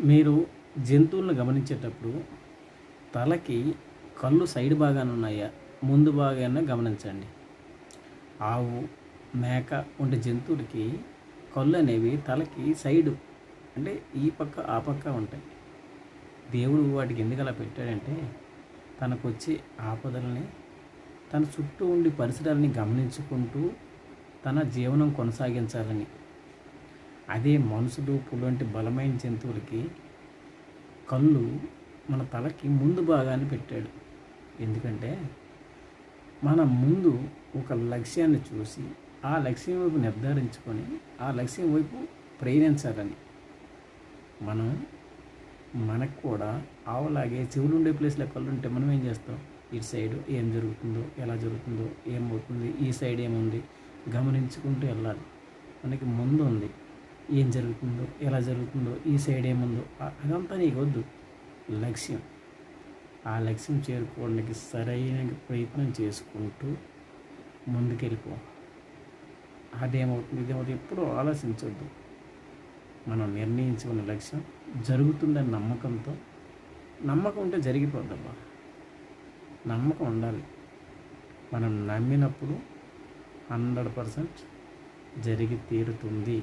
మీరు జంతువులను గమనించేటప్పుడు తలకి కళ్ళు సైడ్ భాగాన ఉన్నాయా, ముందు భాగాన గమనించండి. ఆవు, మేక వంటి జంతువులకి కళ్ళు అనేవి తలకి సైడు, అంటే ఈ పక్క ఆ పక్క ఉంటాయి. దేవుడు వాటికి ఎందుకు అలా పెట్టాడంటే తనకు వచ్చే ఆపదలని, తన చుట్టూ ఉండి పరిసరాలని గమనించుకుంటూ తన జీవనం కొనసాగించాలని. అదే మనుషులు, పులి వంటి బలమైన జంతువులకి కళ్ళు మన తలకి ముందు భాగాన్ని పెట్టాడు. ఎందుకంటే మన ముందు ఒక లక్ష్యాన్ని చూసి ఆ లక్ష్యం వైపు నిర్ధారించుకొని ఆ లక్ష్యం వైపు ప్రయాణించాలని. మనకు కూడా ఆవులాగే చెవులు ఉండే ప్లేస్లో కళ్ళు ఉంటే మనం ఏం చేస్తాం? ఇటు సైడు ఏం జరుగుతుందో, ఎలా జరుగుతుందో, ఏమవుతుంది, ఈ సైడ్ ఏముంది గమనించుకుంటూ వెళ్ళాలి. మనకి ముందు ఉంది, ఏం జరుగుతుందో, ఎలా జరుగుతుందో, ఈ సైడ్ ఏముందో అదంతా నీకు వద్దు. లక్ష్యం, ఆ లక్ష్యం చేరుకోవడానికి సరైన ప్రయత్నం చేసుకుంటూ ముందుకెళ్ళిపో. అదేమవుతుంది, ఇదేమవుతుంది ఎప్పుడూ ఆలోచించవద్దు. మనం నిర్ణయించుకున్న లక్ష్యం జరుగుతుందని నమ్మకం ఉంటే జరిగిపోద్దమ్మా. నమ్మకం ఉండాలి. మనం నమ్మినప్పుడు 100% జరిగి తీరుతుంది.